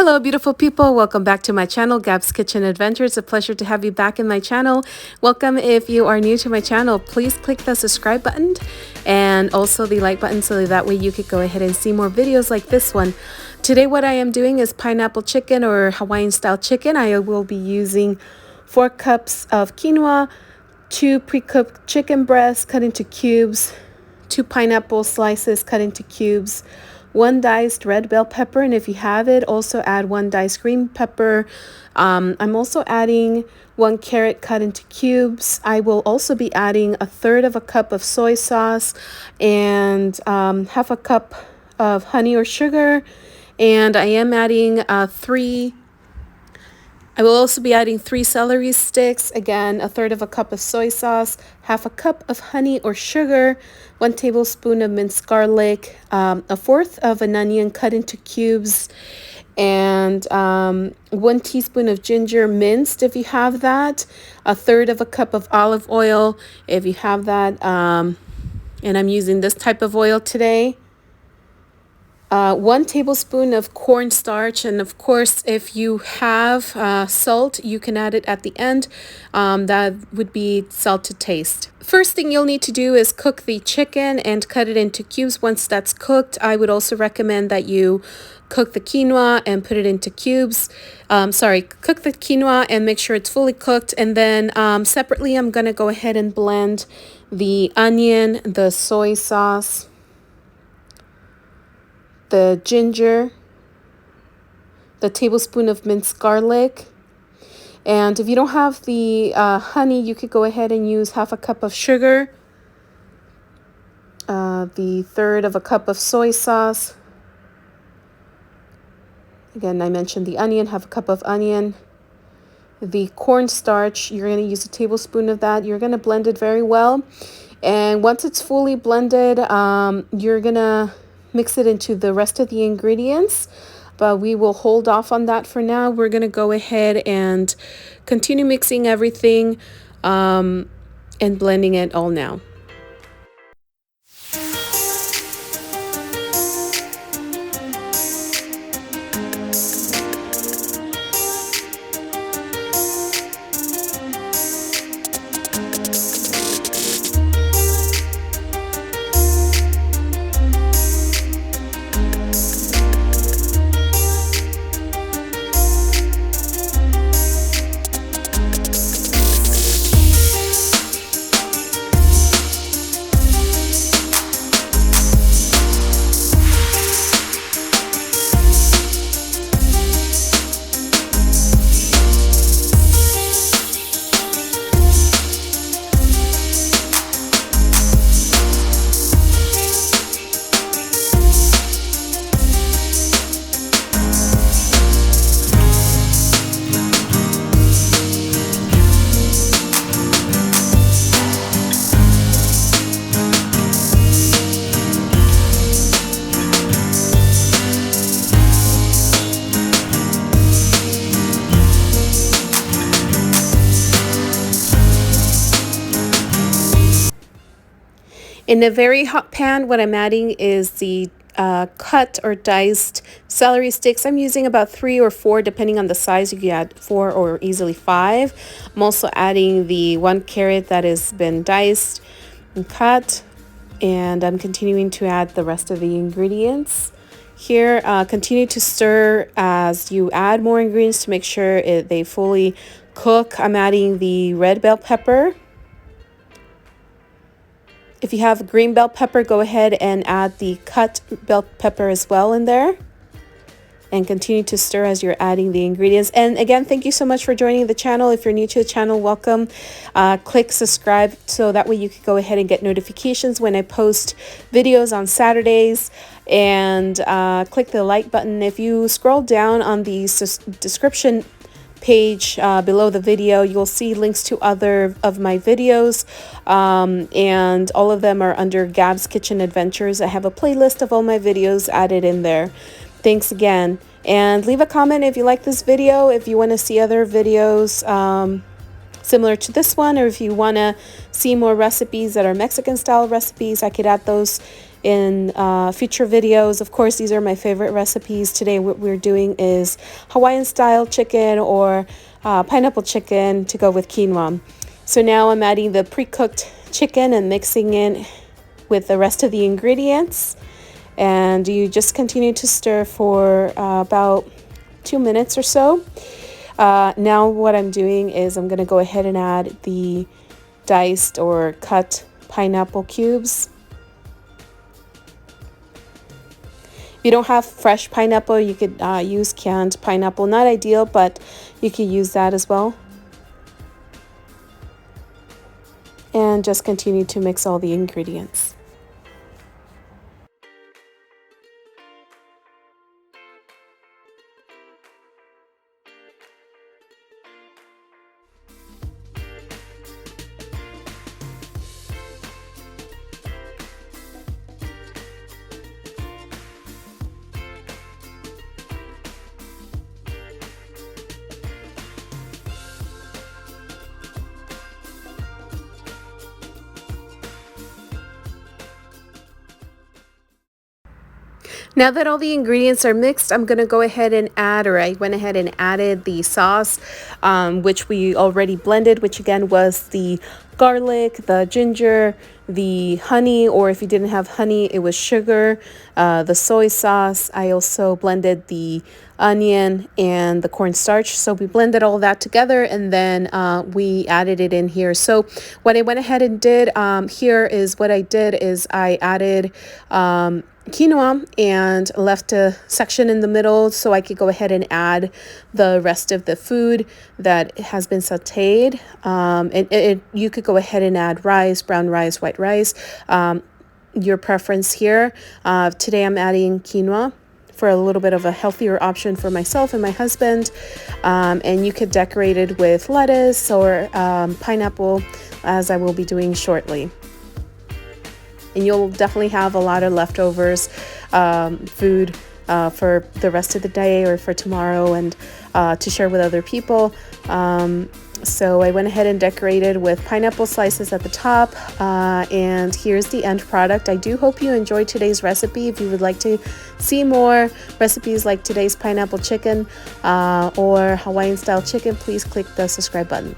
Hello beautiful people, welcome back to my channel, Gabs Kitchen Adventures. It's a pleasure to have you back in my channel. Welcome. If you are new to my channel, please click the subscribe button and also the like button so that way you could go ahead and see more videos like this one. Today what I am doing is pineapple chicken or Hawaiian style chicken. I will be using 4 cups of quinoa, 2 pre-cooked chicken breasts cut into cubes, 2 pineapple slices cut into cubes, 1 diced red bell pepper, and if you have it, also add 1 diced green pepper. I'm also adding 1 carrot cut into cubes. I will also be adding 1/3 cup of soy sauce and 1/2 cup of honey or sugar, and I am adding I will also be adding 3 celery sticks, again 1/3 cup of soy sauce, 1/2 cup of honey or sugar, 1 tablespoon of minced garlic, 1/4 of an onion cut into cubes, and 1 teaspoon of ginger minced if you have that, 1/3 cup of olive oil if you have that, and I'm using this type of oil today. 1 tablespoon of cornstarch, and of course if you have salt you can add it at the end. That would be salt to taste. First thing you'll need to do is cook the chicken and cut it into cubes. Once that's cooked, I would also recommend that you cook the quinoa and put it into cubes. Cook the quinoa and make sure it's fully cooked, and then separately I'm going to go ahead and blend the onion, the soy sauce, the ginger, the tablespoon of minced garlic, and if you don't have the honey, you could go ahead and use 1/2 cup of sugar, the 1/3 cup of soy sauce. Again, I mentioned the onion, 1/2 cup of onion. The cornstarch, you're going to use a tablespoon of that. You're going to blend it very well, and once it's fully blended, you're going to mix it into the rest of the ingredients, but we will hold off on that for now. We're going to go ahead and continue mixing everything and blending it all now. In a very hot pan, what I'm adding is the cut or diced celery sticks. I'm using about 3 or 4 depending on the size. You can add 4 or easily 5. I'm also adding the 1 carrot that has been diced and cut, and I'm continuing to add the rest of the ingredients. Here, continue to stir as you add more ingredients to make sure they fully cook. I'm adding the red bell pepper. If you have green bell pepper, go ahead and add the cut bell pepper as well in there. And continue to stir as you're adding the ingredients. And again, thank you so much for joining the channel. If you're new to the channel, welcome. Click subscribe so that way you can go ahead and get notifications when I post videos on Saturdays. And click the like button. If you scroll down on the description page below the video, you'll see links to other of my videos, and all of them are under Gabs Kitchen Adventures. I have a playlist of all my videos added in there. Thanks again, and leave a comment if you like this video, if you want to see other videos similar to this one, or if you want to see more recipes that are Mexican style recipes, I could add those in future videos. Of course, these are my favorite recipes. Today what we're doing is Hawaiian style chicken or pineapple chicken to go with quinoa. So now I'm adding the pre-cooked chicken and mixing it with the rest of the ingredients. And you just continue to stir for about 2 minutes or so. Now what I'm doing is I'm going to go ahead and add the diced or cut pineapple cubes. If you don't have fresh pineapple, you could use canned pineapple. Not ideal, but you could use that as well. And just continue to mix all the ingredients. Now that all the ingredients are mixed, I'm going to go ahead and add, or I went ahead and added the sauce, which we already blended, which again was the garlic, the ginger, the honey, or if you didn't have honey, it was sugar, the soy sauce. I also blended the onion and the cornstarch. So we blended all that together, and then we added it in here. So what I went ahead and did here is what I did is I added quinoa and left a section in the middle so I could go ahead and add the rest of the food that has been sauteed. You could go ahead and add rice, brown rice, white rice, your preference here. Today I'm adding quinoa for a little bit of a healthier option for myself and my husband. And you could decorate it with lettuce or pineapple, as I will be doing shortly. And you'll definitely have a lot of leftovers food for the rest of the day or for tomorrow, and to share with other people. So I went ahead and decorated with pineapple slices at the top, and here's the end product. I do hope you enjoyed today's recipe. If you would like to see more recipes like today's pineapple chicken or Hawaiian style chicken, please click the subscribe button.